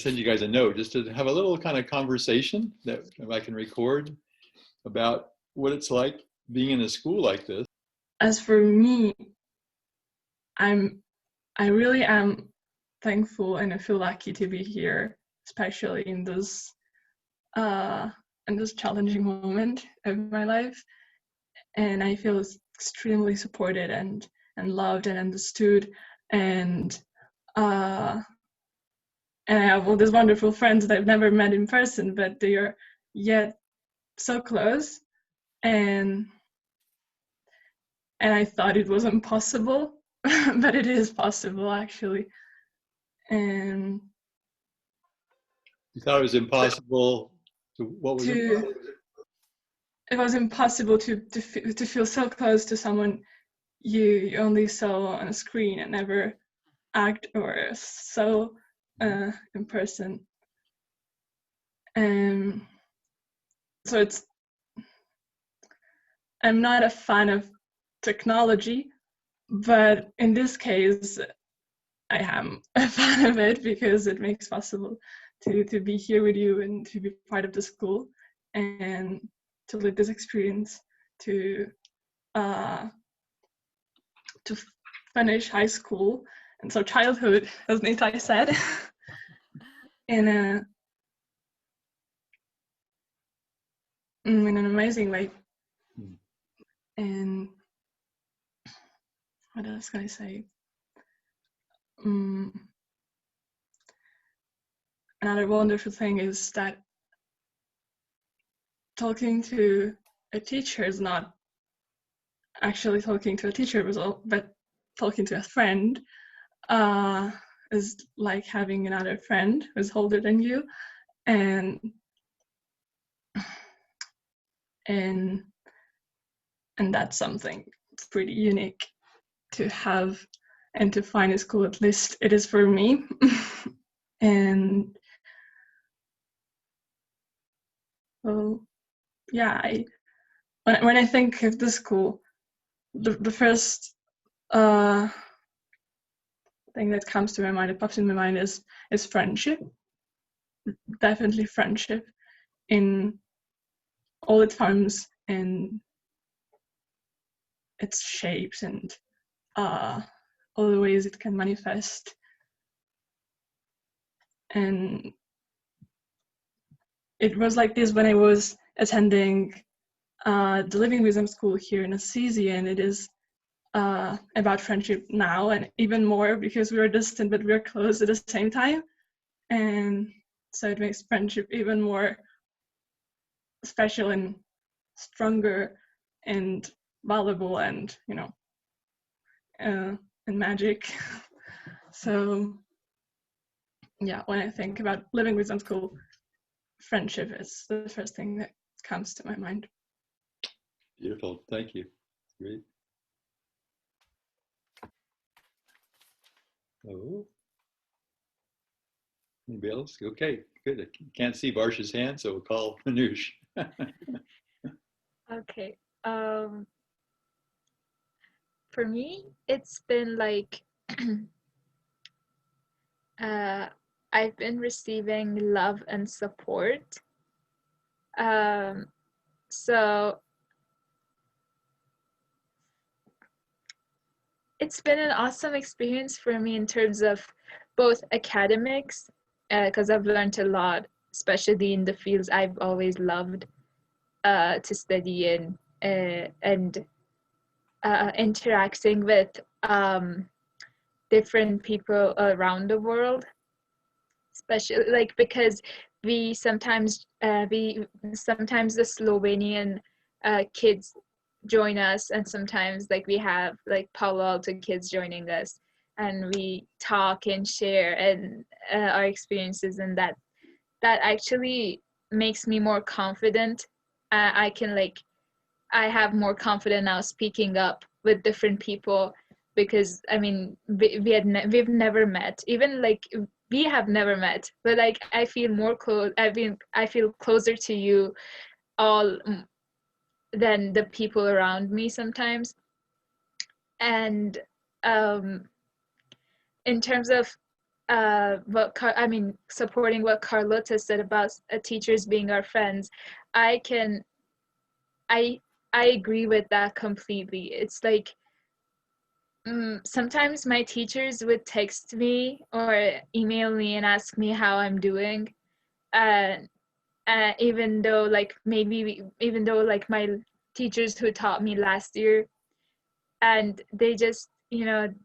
send you guys a note just to have a little kind of conversation that I can record about what it's like being in a school like this. As for me, I really am thankful and I feel lucky to be here, especially in this challenging moment of my life. And I feel extremely supported and loved and understood, and I have all these wonderful friends that I've never met in person, but they are yet so close, and I thought it was impossible, but it is possible actually. And you thought it was impossible to, what was it? It was impossible to feel so close to someone you only saw on a screen and never act or saw in person. And so I'm not a fan of technology, but in this case, I am a fan of it because it makes it possible to be here with you and to be part of the school and to live this experience, to finish high school, and so childhood, as Nitai said, in an amazing way. And what else can I say? Another wonderful thing is that talking to a teacher is not actually talking to a teacher, but talking to a friend is like having another friend who's older than you, and that's something pretty unique to have and to find a school. At least it is for me. And well, yeah, when I think of the school, the first thing that comes to my mind, that pops in my mind, is friendship. Definitely friendship in all its forms and its shapes and all the ways it can manifest. And it was like this when I was attending the Living Wisdom School here in Assisi, and it is about friendship now, and even more because we were distant but we were close at the same time. And so it makes friendship even more special and stronger and valuable and, and magic. So yeah, when I think about Living Wisdom School, friendship is the first thing that comes to my mind. Beautiful, thank you. Great. Oh, anybody else? Okay, good. I can't see Varsha's hand, so we'll call Manoush. Okay. For me, it's been like I've been receiving love and support. So it's been an awesome experience for me in terms of both academics, because I've learned a lot, especially in the fields I've always loved to study in, and interacting with different people around the world, especially like because we sometimes the Slovenian kids join us, and sometimes like we have like Palo Alto kids joining us, and we talk and share and our experiences, and that actually makes me more confident. I have more confidence now speaking up with different people, because I mean we've never met, even like we have never met, but like I feel more close. I feel closer to you all than the people around me sometimes. And in terms of supporting what Carlota said about teachers being our friends. I can, I agree with that completely. It's like sometimes my teachers would text me or email me and ask me how I'm doing, and even though like my teachers who taught me last year, and they just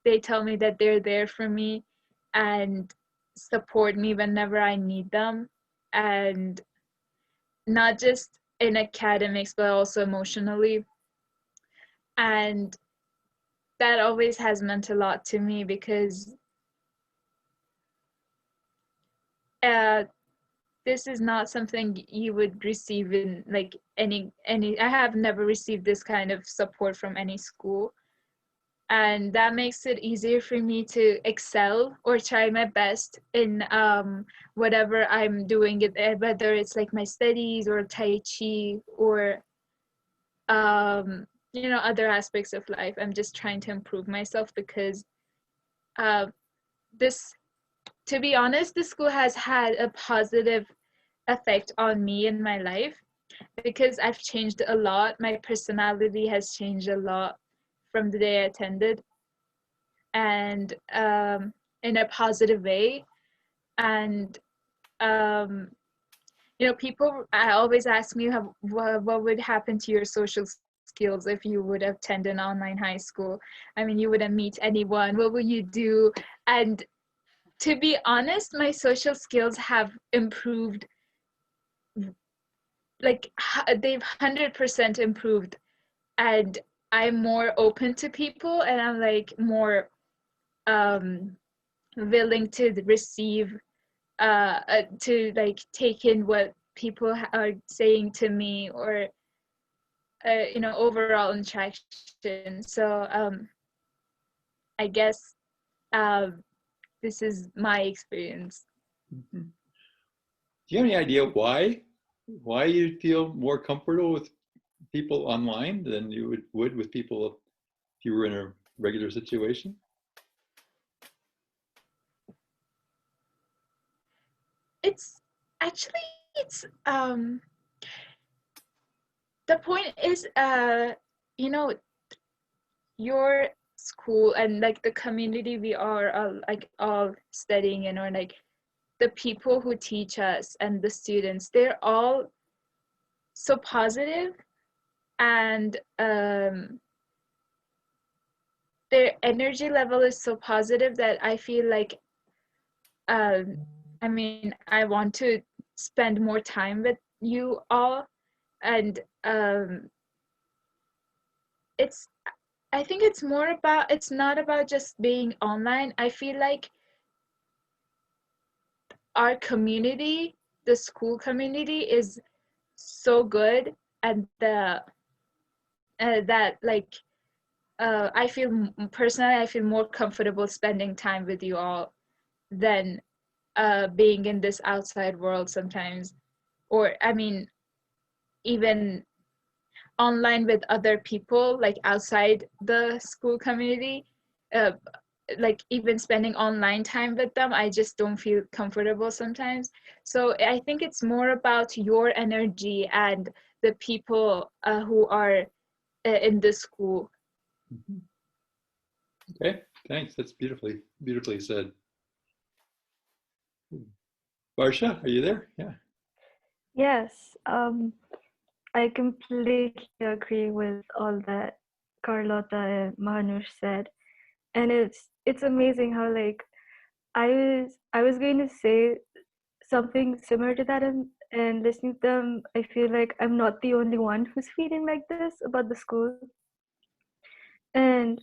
they tell me that they're there for me and support me whenever I need them, and not just in academics but also emotionally. And that always has meant a lot to me because uh, this is not something you would receive in like any I have never received this kind of support from any school, and that makes it easier for me to excel or try my best in whatever I'm doing, whether it's like my studies or Tai Chi or other aspects of life. I'm just trying to improve myself because uh, this to be honest, the school has had a positive effect on me in my life because I've changed a lot. My personality has changed a lot from the day I attended, and in a positive way. And people always ask me what would happen to your social skills if you would attend an online high school. I mean, you wouldn't meet anyone. What would you do? And to be honest, my social skills have improved. Like they've 100% improved, and I'm more open to people, and I'm like more willing to receive, to like take in what people are saying to me, or overall interaction. So I guess this is my experience. Mhm. Do you have any idea why you feel more comfortable with people online than you would with people if you were in a regular situation? It's actually it's the point is your school and like the community we are like all studying in, or like the people who teach us and the students, they're all so positive, and their energy level is so positive that I feel like I mean, I want to spend more time with you all. And it's I think it's more about, it's not about just being online. I feel like our community, the school community, is so good, and the that like I feel personally, I feel more comfortable spending time with you all than being in this outside world sometimes, or I mean, even online with other people like outside the school community. Uh, like even spending online time with them, I just don't feel comfortable sometimes. So I think it's more about your energy and the people who are in the school. Mhm. Okay, thanks. That's beautifully said. Barsha, are you there? Yeah. Yes, I completely agree with all that Carlota and Mahanush said. And it's amazing how like I was going to say something similar to that, and listening to them, I feel like I'm not the only one who's feeling like this about the school. And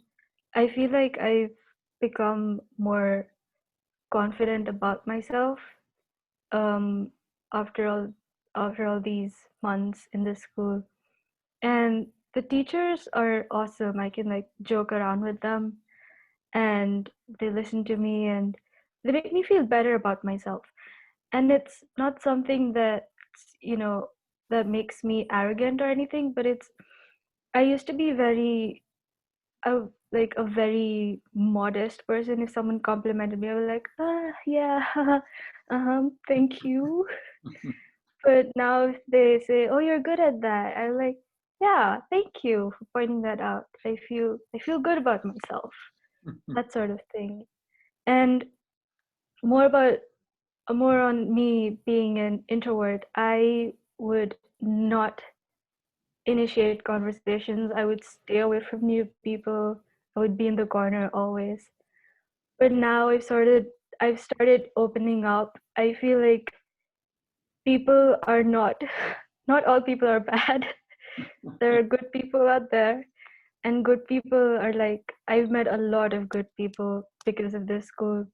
I feel like I've become more confident about myself um after all after all these months in the school. And the teachers are awesome. I can like joke around with them, and they listen to me, and they make me feel better about myself. And it's not something that, you know, that makes me arrogant or anything, but it's, I used to be very, I like a very modest person. If someone complimented me, I was like, yeah, thank you. But now if they say, oh, you're good at that, I'm like, yeah, thank you for pointing that out. I feel good about myself, that sort of thing. And more about more on me being an introvert, I would not initiate conversations. I would stay away from new people. I would be in the corner always. But now I've started opening up. I feel like people are not all people are bad. There are good people out there, and good people are like, I've met a lot of good people because of this school.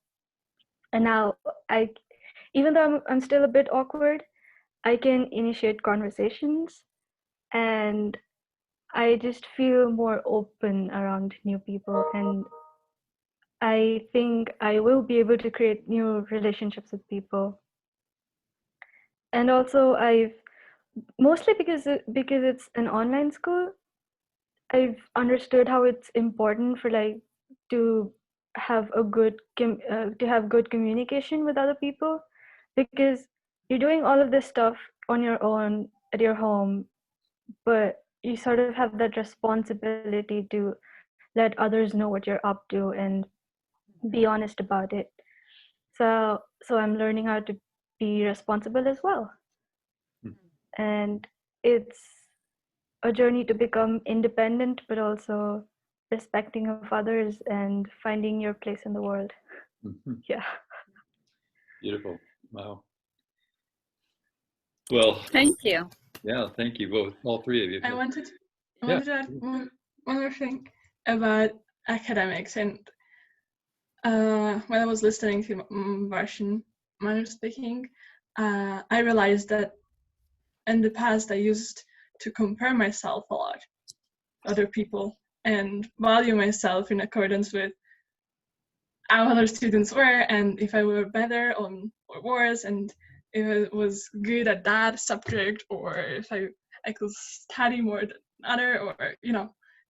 And now I even though I'm still a bit awkward, I can initiate conversations, and I just feel more open around new people, and I think I will be able to create new relationships with people. And also I've mostly because it's an online school, I've understood how it's important for like to have a to have good communication with other people, because you're doing all of this stuff on your own at your home, but you sort of have that responsibility to let others know what you're up to and be honest about it. So I'm learning how to be responsible as well. And it's a journey to become independent, but also respecting of others and finding your place in the world. Yeah. Beautiful. Wow. Well, Thank you. yeah, thank you both, all three of you. I wanted to add one more thing about academics. And when I was listening to Varshan Manu speaking, I realized that in the past I used to compare myself a lot to other people and value myself in accordance with how other students were, and if I were better or worse, and if I was good at that subject, or if I could study more than other, or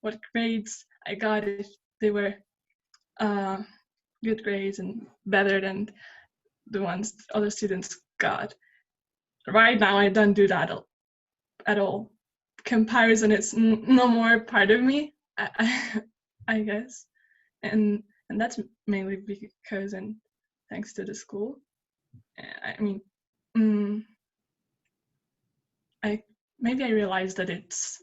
what grades I got, if they were good grades and better than the ones other students got. Right now I don't do that at all. Comparison is no more part of me, I guess, and that's mainly because and thanks to the school. I mean, I realized that it's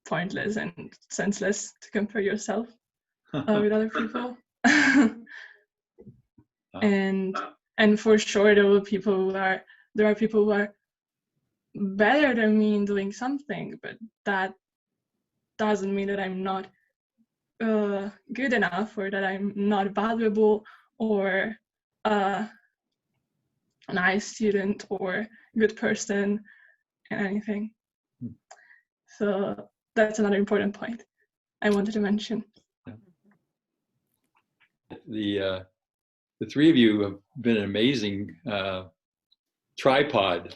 pointless and senseless to compare yourself with other people. And for sure there are people who are better than me in doing something, but that doesn't mean that I'm not good enough, or that I'm not valuable, or a nice student, or good person, and anything. So that's another important point I wanted to mention. The three of you have been an amazing tripod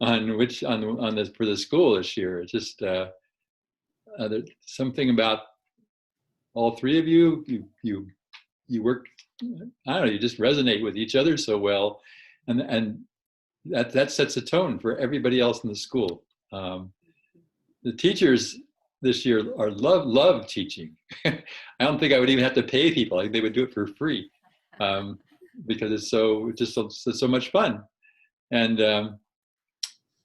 on this for the school this year. It's just there's something about all three of you. You work. I don't know. You just resonate with each other so well, and that sets a tone for everybody else in the school. The teachers this year love teaching. I don't think I would even have to pay people. I think they would do it for free, because it's so much fun. And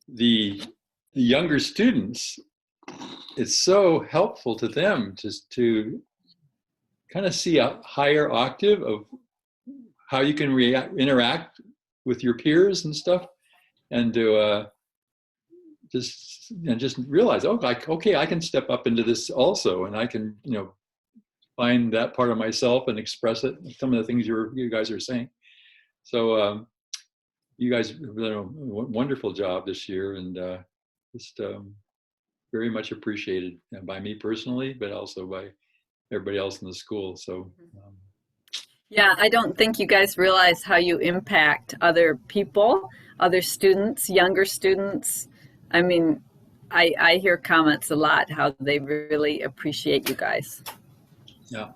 the younger students, it's so helpful to them just to kind of see a higher octave of how you can interact with your peers and stuff, and to just realize, okay, I can step up into this also, and I can find that part of myself and express it. Some of the things you guys are saying. So you guys have done a wonderful job this year, and just very much appreciated by me personally, but also by everybody else in the school. So yeah, I don't think you guys realize how you impact other people, other students, younger students. I mean, I hear comments a lot how they really appreciate you guys. Yeah.